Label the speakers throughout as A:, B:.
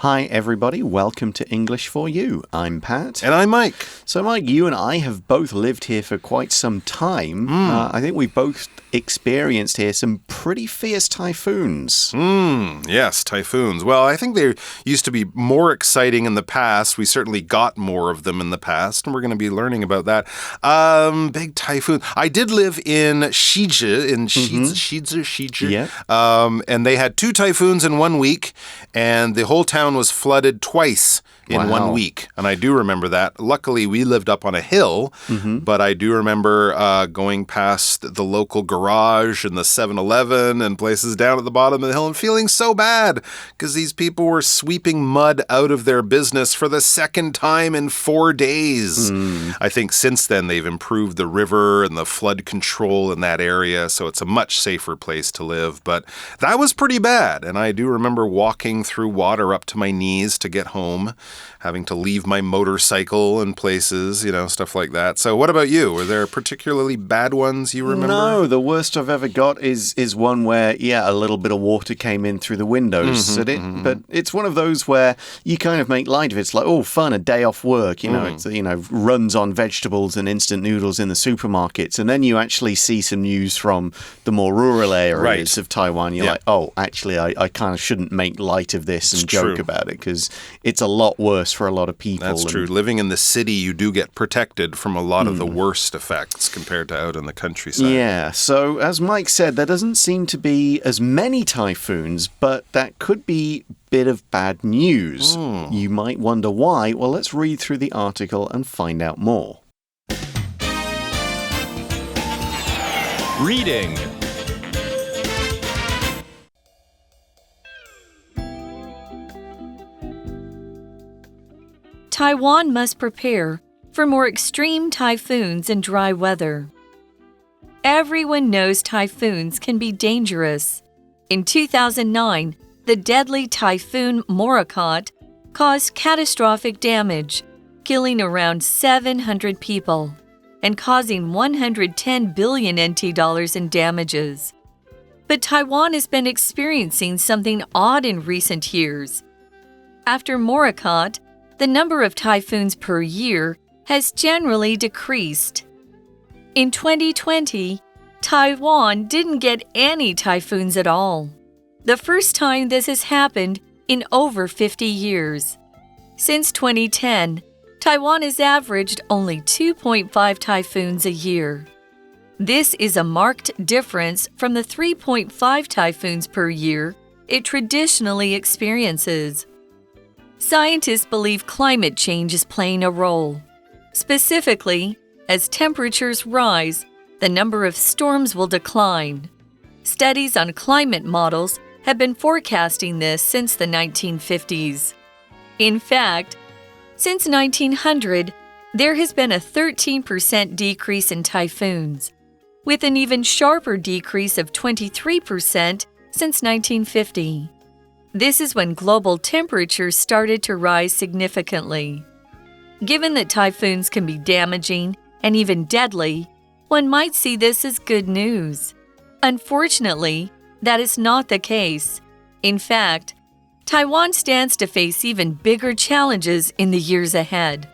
A: Hi, everybody. Welcome to English for You. I'm Pat.
B: And I'm Mike.
A: So, Mike, you and I have both lived here for quite some time. I think we've both experienced here some pretty fierce typhoons.
B: Yes, typhoons. Well, I think they used to be more exciting in the past. We certainly got more of them in the past, and we're going to be learning about that. Big typhoon. I did live in Shiji, and they had 2 typhoons in 1 week, and the whole town was flooded twice in 1 week. And I do remember that. Luckily, we lived up on a hill, but I do remember going past the local garage and the 7-Eleven and places down at the bottom of the hill and feeling so bad because these people were sweeping mud out of their business for the second time in 4 days. I think since then they've improved the river and the flood control in that area, so it's a much safer place to live. But that was pretty bad, and I do remember walking through water up to my knees to get home, having to leave my motorcycle in places, stuff like that. So what about you? Were there particularly bad ones you remember?
A: No, the worst I've ever got is one where, a little bit of water came in through the windows. But it's one of those where you kind of make light of it. It's like, oh, fun, a day off work. It's, runs on vegetables and instant noodles in the supermarkets. And then you actually see some news from the more rural areas of Taiwan. You're like, oh, actually, I kind of shouldn't make light of this and joke about it because it's a lot worse for a lot of people.
B: That's true. Living in the city, you do get protected from a lot of the worst effects compared to out in the countryside.
A: Yeah, so as Mike said, there doesn't seem to be as many typhoons, but that could be a bit of bad news. You might wonder why. Well, let's read through the article and find out more.
C: Reading.
D: Taiwan must prepare for more extreme typhoons and dry weather. Everyone knows typhoons can be dangerous. In 2009, the deadly typhoon Morakot caused catastrophic damage, killing around 700 people and causing 110 billion NT dollars in damages. But Taiwan has been experiencing something odd in recent years. After Morakot, the number of typhoons per year has generally decreased. In 2020, Taiwan didn't get any typhoons at all, the first time this has happened in over 50 years. Since 2010, Taiwan has averaged only 2.5 typhoons a year. This is a marked difference from the 3.5 typhoons per year it traditionally experiences. Scientists believe climate change is playing a role. Specifically, as temperatures rise, the number of storms will decline. Studies on climate models have been forecasting this since the 1950s. In fact, since 1900, there has been a 13% decrease in typhoons, with an even sharper decrease of 23% since 1950. This is when global temperatures started to rise significantly. Given that typhoons can be damaging and even deadly, one might see this as good news. Unfortunately, that is not the case. In fact, Taiwan stands to face even bigger challenges in the years ahead.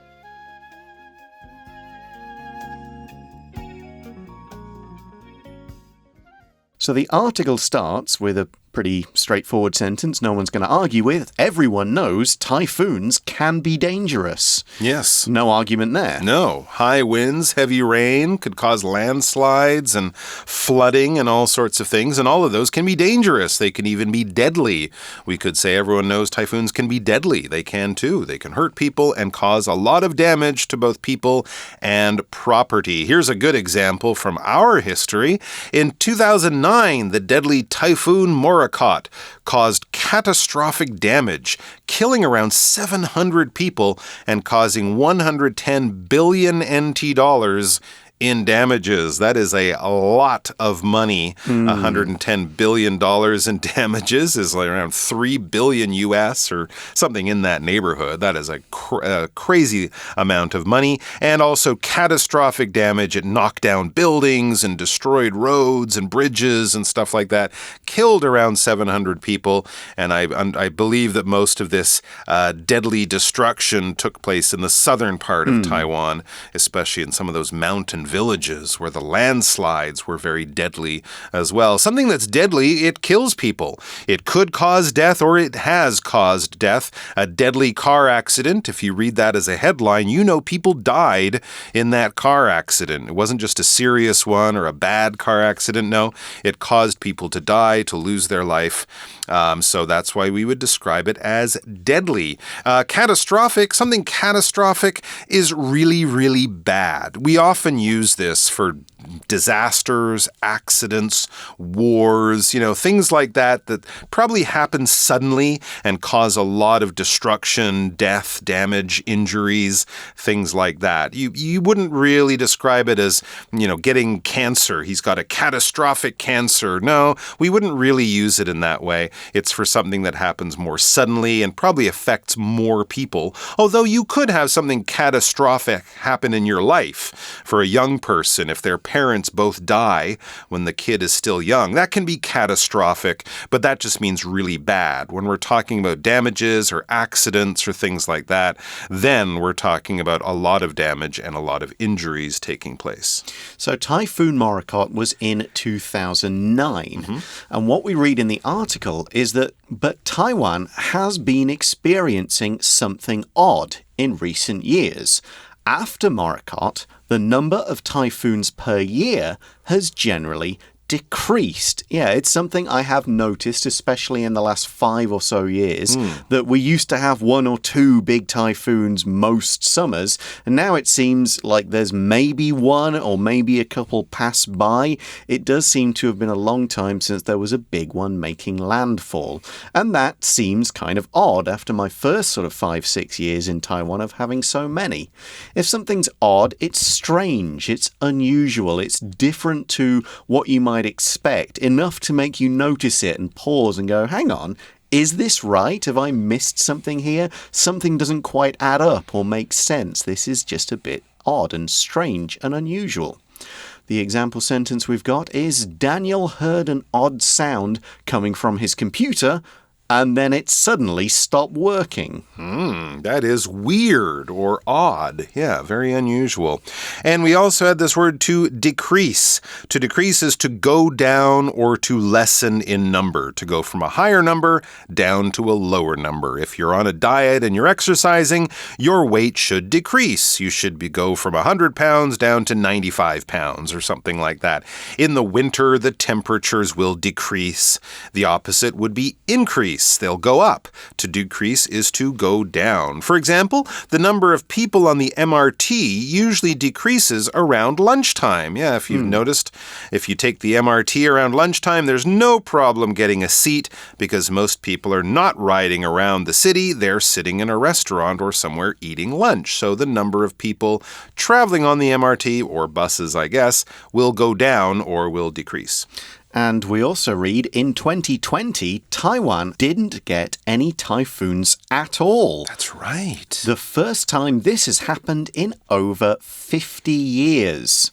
A: So the article starts with a pretty straightforward sentence no one's going to argue with. Everyone knows typhoons can be dangerous.
B: Yes.
A: No argument there.
B: No. High winds, heavy rain could cause landslides and flooding and all sorts of things, and all of those can be dangerous. They can even be deadly. We could say everyone knows typhoons can be deadly. They can too. They can hurt people and cause a lot of damage to both people and property. Here's a good example from our history. In 2009, the deadly typhoon Morakot caused catastrophic damage, killing around 700 people and causing 110 billion NT dollars in damages. That is a lot of money. $110 billion in damages is like around $3 billion US or something in that neighborhood. That is a crazy amount of money. And also catastrophic damage. It knocked down buildings and destroyed roads and bridges and stuff like that. Killed around 700 people. And I believe that most of this deadly destruction took place in the southern part of Taiwan, especially in some of those mountain villages where the landslides were very deadly as well. Something that's deadly, it kills people. It could cause death or it has caused death. A deadly car accident, if you read that as a headline, you know people died in that car accident. It wasn't just a serious one or a bad car accident. No, it caused people to die, to lose their life. So that's why we would describe it as deadly. Catastrophic, something catastrophic is really, really bad. We often use this for disasters, accidents, wars, things like that probably happen suddenly and cause a lot of destruction, death, damage, injuries, things like that. You wouldn't really describe it as, getting cancer. He's got a catastrophic cancer. No, we wouldn't really use it in that way. It's for something that happens more suddenly and probably affects more people. Although you could have something catastrophic happen in your life for a young person if their parents both die when the kid is still young. That can be catastrophic, but that just means really bad. When we're talking about damages or accidents or things like that, then we're talking about a lot of damage and a lot of injuries taking place.
A: So Typhoon Morakot was in 2009. And what we read in the article is that, but Taiwan has been experiencing something odd in recent years. After Morakot, the number of typhoons per year has generally decreased. Yeah, it's something I have noticed, especially in the last 5 or so years, that we used to have 1 or 2 big typhoons most summers, and now it seems like there's maybe 1 or maybe a couple pass by. It does seem to have been a long time since there was a big one making landfall, and that seems kind of odd after my first sort of 5-6 years in Taiwan of having so many. If something's odd, it's strange, it's unusual, it's different to what you might expect, enough to make you notice it and pause and go, hang on, is this right? Have I missed something here? Something doesn't quite add up or make sense. This is just a bit odd and strange and unusual. The example sentence we've got is Daniel heard an odd sound coming from his computer and then it suddenly stopped working.
B: That is weird or odd. Yeah, very unusual. And we also had this word to decrease. To decrease is to go down or to lessen in number, to go from a higher number down to a lower number. If you're on a diet and you're exercising, your weight should decrease. You should go from 100 pounds down to 95 pounds or something like that. In the winter, the temperatures will decrease. The opposite would be increase. They'll go up. To decrease is to go down. For example, the number of people on the MRT usually decreases around lunchtime. Yeah, if you've noticed, if you take the MRT around lunchtime, there's no problem getting a seat because most people are not riding around the city. They're sitting in a restaurant or somewhere eating lunch. So the number of people traveling on the MRT, or buses, I guess, will go down or will decrease.
A: And we also read, in 2020, Taiwan didn't get any typhoons at all.
B: That's right.
A: The first time this has happened in over 50 years.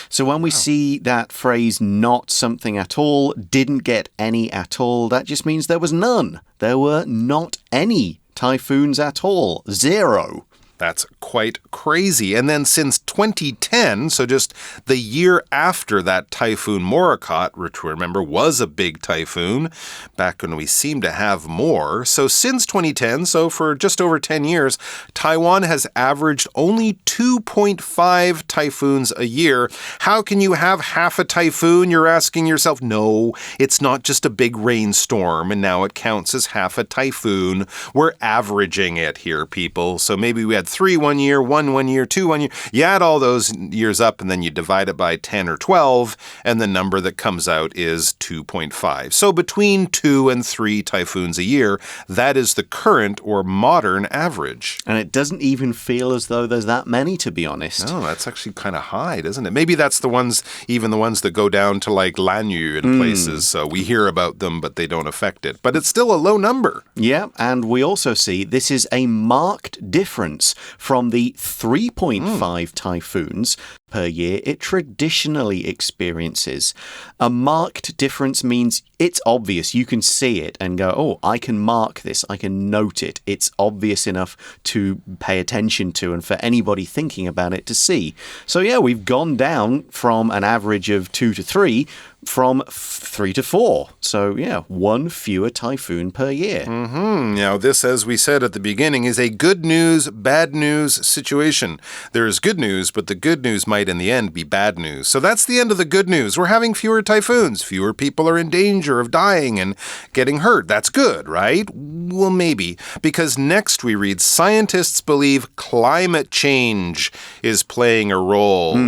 A: So when we see that phrase, not something at all, didn't get any at all, that just means there was none. There were not any typhoons at all. 0.
B: That's quite crazy. And then since 2010, so just the year after that Typhoon Morakot, which remember was a big typhoon, back when we seemed to have more. So since 2010, so for just over 10 years, Taiwan has averaged only 2.5 typhoons a year. How can you have half a typhoon? You're asking yourself. No, it's not just a big rainstorm, and now it counts as half a typhoon. We're averaging it here, people. So maybe we had had 3 one year, 1 year, 2 1 year. You add all those years up and then you divide it by 10 or 12, and the number that comes out is 2.5. So between 2 and 3 typhoons a year, that is the current or modern average.
A: And it doesn't even feel as though there's that many, to be honest.
B: No, that's actually kind of high, doesn't it? Maybe that's the ones, even the ones that go down to like Lanyu and places. So we hear about them, but they don't affect it. But it's still a low number.
A: Yeah, and we also see this is a marked difference from the 3.5 typhoons per year it traditionally experiences. A marked difference means it's obvious. You can see it and go, oh, I can mark this. I can note it. It's obvious enough to pay attention to and for anybody thinking about it to see. So yeah, we've gone down from an average of 2 to 3 from 3 to 4. So yeah, 1 fewer typhoon per year.
B: Now this, as we said at the beginning, is a good news, bad news situation. There is good news, but the good news might in the end be bad news. So that's the end of the good news. We're having fewer typhoons. Fewer people are in danger of dying and getting hurt. That's good, right? Well, maybe. Because next we read, scientists believe climate change is playing a role.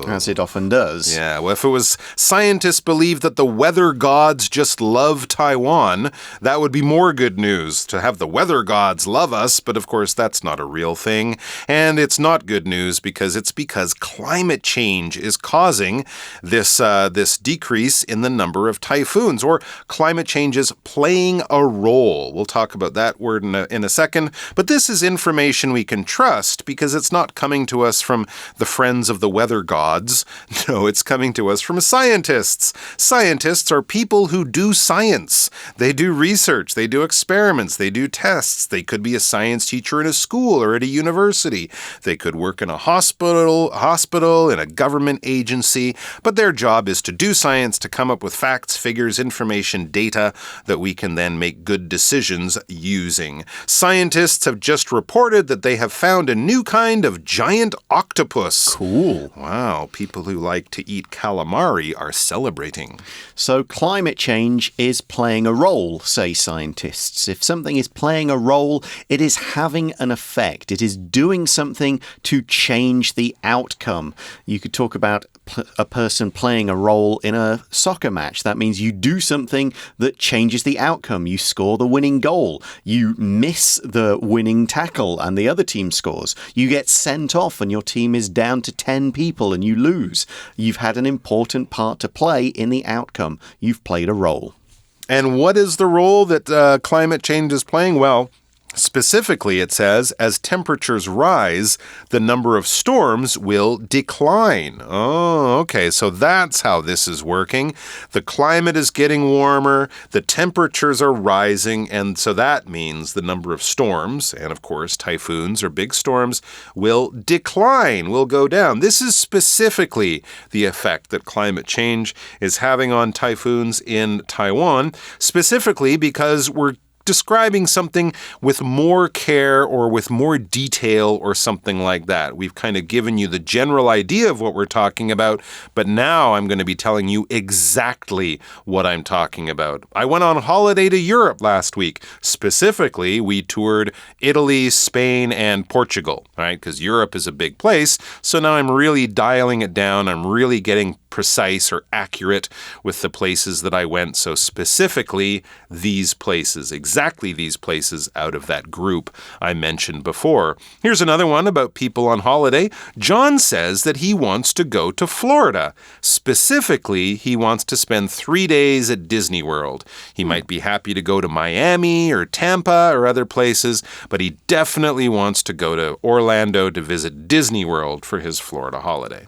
A: As it often does.
B: Yeah, well, if it was scientists believe that the weather gods just love Taiwan, that would be more good news, to have the weather gods love us, but of course that's not a real thing. And it's not good news because climate change is causing this decrease in the number of typhoons, or climate change is playing a role. We'll talk about that word in a second, but this is information we can trust because it's not coming to us from the friends of the weather gods. No, it's coming to us from scientists. Scientists are people who do science. They do research, they do experiments, they do tests. They could be a science teacher in a school or at a university. They could work in a hospital, in a government agency, but their job is to do science, to come up with facts, figures, information, data that we can then make good decisions using. Scientists have just reported that they have found a new kind of giant octopus.
A: Cool.
B: Wow, people who like to eat calamari are celebrating.
A: So climate change is playing a role, say scientists. If something is playing a role, it is having an effect. It is doing something to change the outcome. You could talk about a person playing a role in a soccer match. That means you do something that changes the outcome. You score the winning goal. You miss the winning tackle and the other team scores. You get sent off and your team is down to 10 people and you lose. You've had an important part to play in the outcome. You've played a role.
B: And what is the role that climate change is playing? Well, specifically, it says, as temperatures rise, the number of storms will decline. Oh, okay, so that's how this is working. The climate is getting warmer, the temperatures are rising, and so that means the number of storms, and of course typhoons or big storms, will decline, will go down. This is specifically the effect that climate change is having on typhoons in Taiwan, specifically because we're describing something with more care or with more detail or something like that. We've kind of given you the general idea of what we're talking about, but now I'm going to be telling you exactly what I'm talking about. I went on holiday to Europe last week. Specifically, we toured Italy, Spain, and Portugal, right? Because Europe is a big place. So now I'm really dialing it down. I'm really getting precise or accurate with the places that I went. So specifically, these places, exactly these places out of that group I mentioned before. Here's another one about people on holiday. John says that he wants to go to Florida. Specifically, he wants to spend 3 days at Disney World. He might be happy to go to Miami or Tampa or other places, but he definitely wants to go to Orlando to visit Disney World for his Florida holiday.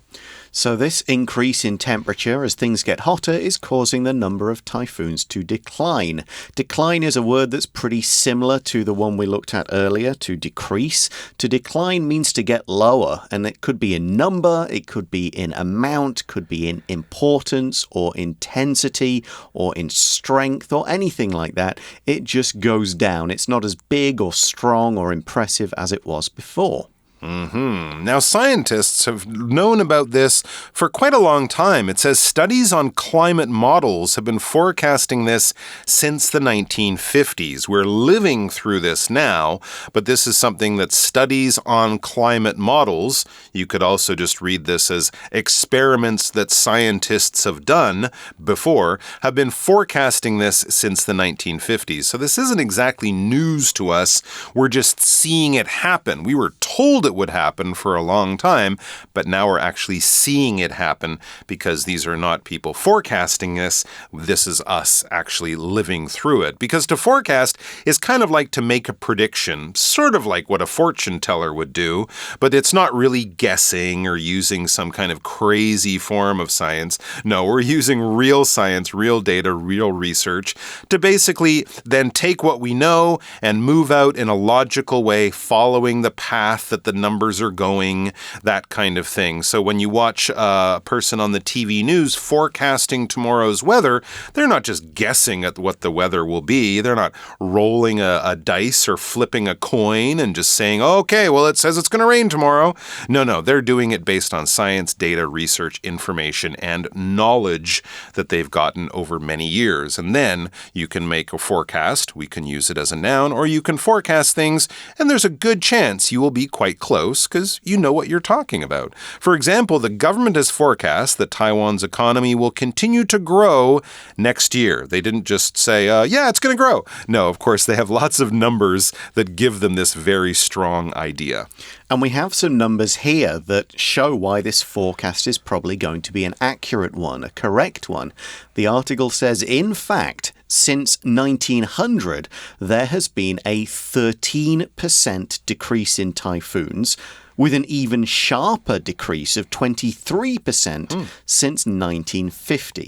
A: So this increase in temperature as things get hotter is causing the number of typhoons to decline. Decline is a word that's pretty similar to the one we looked at earlier, to decrease. To decline means to get lower, and it could be in number, it could be in amount, could be in importance or intensity or in strength or anything like that. It just goes down. It's not as big or strong or impressive as it was before.
B: Now, scientists have known about this for quite a long time. It says studies on climate models have been forecasting this since the 1950s. We're living through this now, but this is something that studies on climate models, you could also just read this as experiments that scientists have done before, have been forecasting this since the 1950s. So this isn't exactly news to us. We're just seeing it happen. We were told it would happen for a long time, but now we're actually seeing it happen because these are not people forecasting this. This is us actually living through it. Because to forecast is kind of like to make a prediction, sort of like what a fortune teller would do, but it's not really guessing or using some kind of crazy form of science. No, we're using real science, real data, real research to basically then take what we know and move out in a logical way, following the path that the numbers are going, that kind of thing. So when you watch a person on the TV news forecasting tomorrow's weather, they're not just guessing at what the weather will be. They're not rolling a dice or flipping a coin and just saying, okay, well, it says it's going to rain tomorrow. No, they're doing it based on science, data, research, information, and knowledge that they've gotten over many years. And then you can make a forecast. We can use it as a noun, or you can forecast things, and there's a good chance you will be quite close because you know what you're talking about. For example, the government has forecast that Taiwan's economy will continue to grow next year. They didn't just say, yeah, it's going to grow. No, of course, they have lots of numbers that give them this very strong idea.
A: And we have some numbers here that show why this forecast is probably going to be an accurate one, a correct one. The article says, in fact, since 1900, there has been a 13% decrease in typhoons, with an even sharper decrease of 23% since 1950.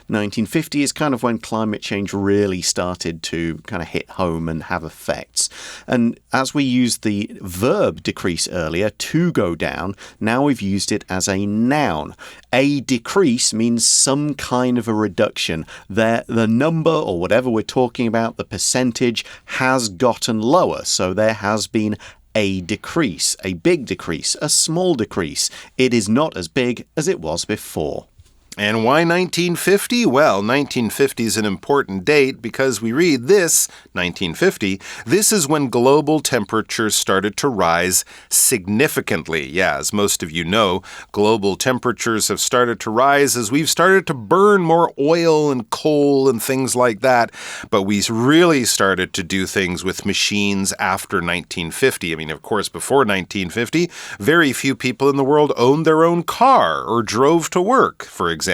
A: 1950 is kind of when climate change really started to kind of hit home and have effects. And as we used the verb decrease earlier, to go down, now we've used it as a noun. A decrease means some kind of a reduction. The number or whatever we're talking about, the percentage, has gotten lower. So there has been a decrease, a big decrease, a small decrease. It is not as big as it was before.
B: And why 1950? Well, 1950 is an important date because we read this, 1950, this is when global temperatures started to rise significantly. Yeah, as most of you know, global temperatures have started to rise as we've started to burn more oil and coal and things like that. But we really started to do things with machines after 1950. I mean, of course, before 1950, very few people in the world owned their own car or drove to work, for example.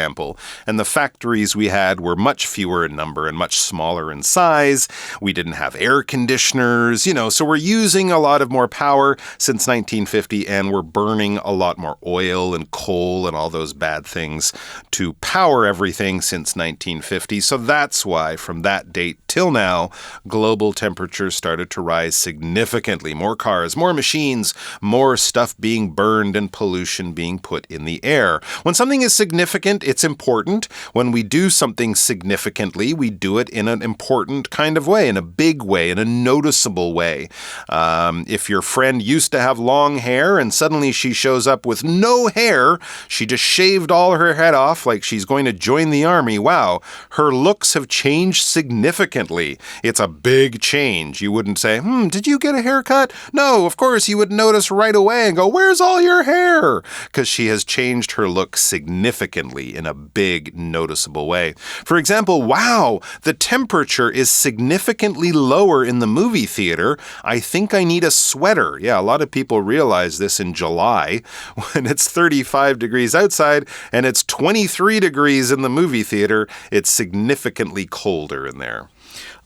B: And the factories we had were much fewer in number and much smaller in size. We didn't have air conditioners, so we're using a lot of more power since 1950, and we're burning a lot more oil and coal and all those bad things to power everything since 1950. So that's why from that date till now, global temperatures started to rise significantly. More cars, more machines, more stuff being burned and pollution being put in the air. When something is significant, it's important. When we do something significantly, we do it in an important kind of way, in a big way, in a noticeable way. If your friend used to have long hair and suddenly she shows up with no hair, she just shaved all her head off like she's going to join the army. Wow, her looks have changed significantly. It's a big change. You wouldn't say, did you get a haircut? No, of course, you would notice right away and go, where's all your hair? Because she has changed her look significantly in a big, noticeable way. For example, wow, the temperature is significantly lower in the movie theater. I think I need a sweater. Yeah, a lot of people realize this in July when it's 35 degrees outside and it's 23 degrees in the movie theater. It's significantly colder in there.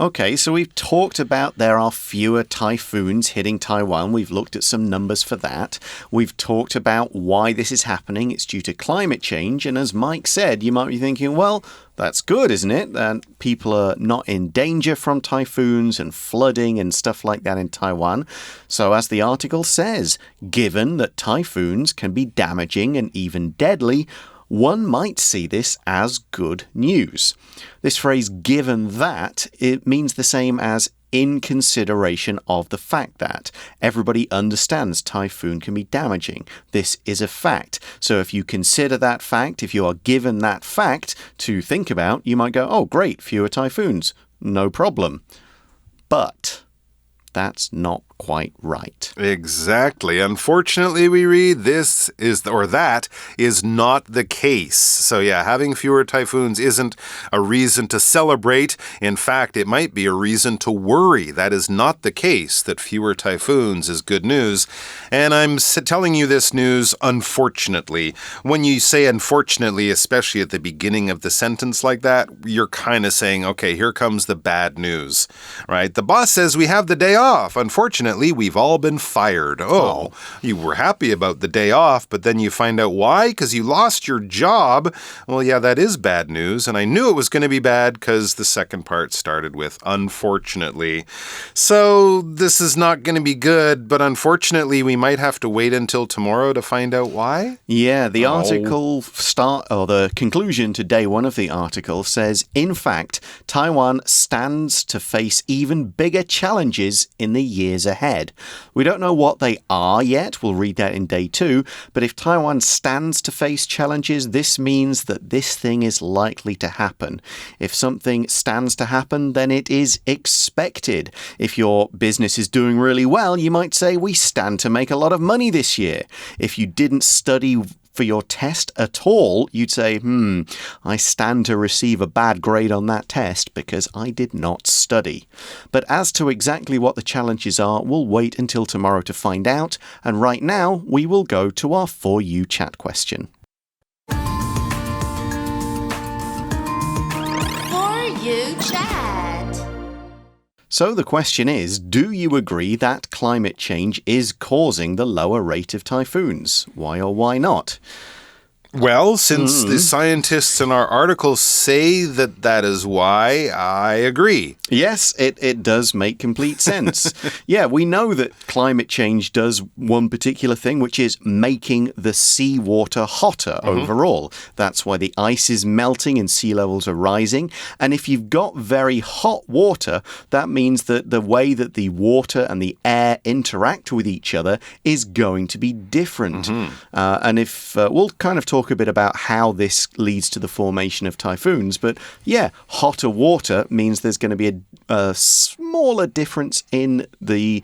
A: Okay, so we've talked about there are fewer typhoons hitting Taiwan. We've looked at some numbers for that. We've talked about why this is happening. It's due to climate change. And as Mike said, you might be thinking, well, that's good, isn't it? And people are not in danger from typhoons and flooding and stuff like that in Taiwan. So as the article says, given that typhoons can be damaging and even deadly, one might see this as good news. This phrase, given that, it means the same as in consideration of the fact that everybody understands typhoon can be damaging. This is a fact. So if you consider that fact, if you are given that fact to think about, you might go, oh, great, fewer typhoons. No problem. But that's not quite right.
B: Exactly. Unfortunately, we read that is not the case. So yeah, having fewer typhoons isn't a reason to celebrate. In fact, it might be a reason to worry. That is not the case, that fewer typhoons is good news. And I'm telling you this news, unfortunately. When you say unfortunately, especially at the beginning of the sentence like that, you're kind of saying, okay, here comes the bad news, right? The boss says we have the day off. Unfortunately, we've all been fired. Oh, you were happy about the day off, but then you find out why? Because you lost your job. Well, yeah, that is bad news, and I knew it was going to be bad because the second part started with unfortunately. So this is not going to be good, but unfortunately, we might have to wait until tomorrow to find out why?
A: Yeah, the the conclusion to day one of the article says, in fact, Taiwan stands to face even bigger challenges in the years ahead. We don't know what they are yet. We'll read that in day 2. But if Taiwan stands to face challenges, this means that this thing is likely to happen. If something stands to happen, then it is expected. If your business is doing really well, you might say, we stand to make a lot of money this year. If you didn't study for your test at all, you'd say, I stand to receive a bad grade on that test because I did not study. But as to exactly what the challenges are, we'll wait until tomorrow to find out. And right now, we will go to our For You chat question.
C: For You chat.
A: So the question is, do you agree that climate change is causing the lower rate of typhoons? Why or why not?
B: Well, since the scientists in our article say that is why, I agree.
A: Yes, it does make complete sense. Yeah, we know that climate change does one particular thing, which is making the seawater hotter overall. That's why the ice is melting and sea levels are rising. And if you've got very hot water, that means that the way that the water and the air interact with each other is going to be different. And if we'll kind of talk a bit about how this leads to the formation of typhoons, but yeah, hotter water means there's going to be a smaller difference in the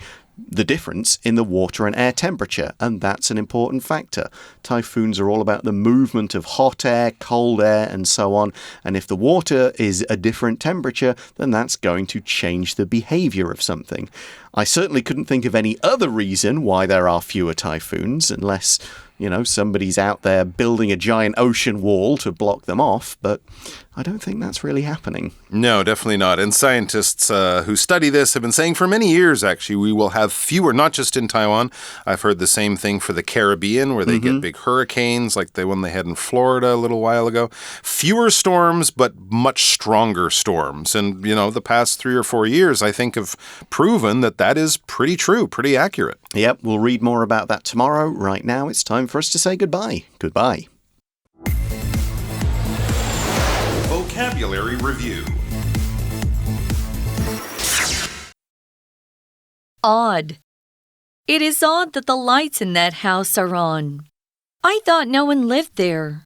A: difference in the water and air temperature, and that's an important factor. Typhoons are all about the movement of hot air, cold air, and so on, and if the water is a different temperature, then that's going to change the behavior of something. I certainly couldn't think of any other reason why there are fewer typhoons, unless somebody's out there building a giant ocean wall to block them off, but I don't think that's really happening.
B: No, definitely not. And scientists who study this have been saying for many years, actually, we will have fewer, not just in Taiwan. I've heard the same thing for the Caribbean, where they get big hurricanes, like the one they had in Florida a little while ago. Fewer storms, but much stronger storms. And, the past 3 or 4 years, I think, have proven that is pretty true, pretty accurate.
A: Yep, we'll read more about that tomorrow. Right now, it's time for us to say goodbye. Goodbye.
B: Vocabulary Review.
D: Odd. It is odd that the lights in that house are on. I thought no one lived there.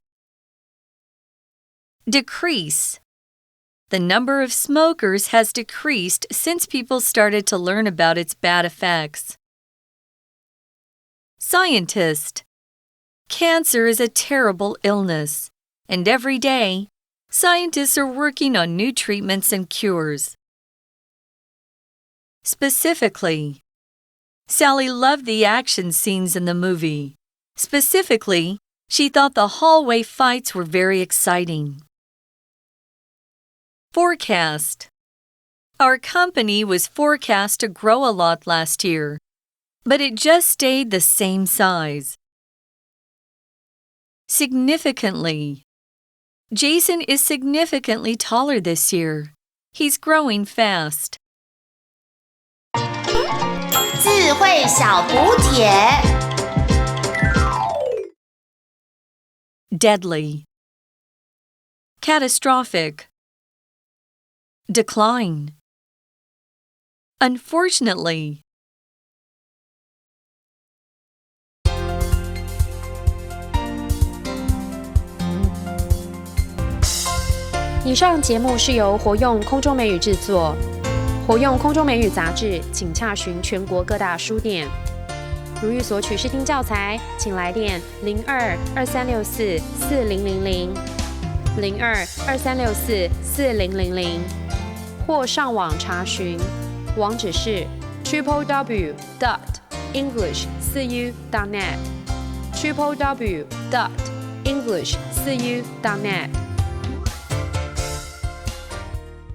D: Decrease. The number of smokers has decreased since people started to learn about its bad effects. Scientist. Cancer is a terrible illness, and every day, scientists are working on new treatments and cures. Specifically. Sally loved the action scenes in the movie. Specifically, she thought the hallway fights were very exciting. Forecast. Our company was forecast to grow a lot last year, but it just stayed the same size. Significantly. Jason is significantly taller this year. He's growing fast.
C: 智慧小补帖
D: Deadly. Catastrophic. Decline. Unfortunately.
E: 以上节目是由活用空中美语制作，活用空中美语杂志，请洽询全国各大书店。如欲索取试听教材，请来电02-2364-4000 02-2364-4000，或上网查询，网址是 www.english4u.net www.english4u.net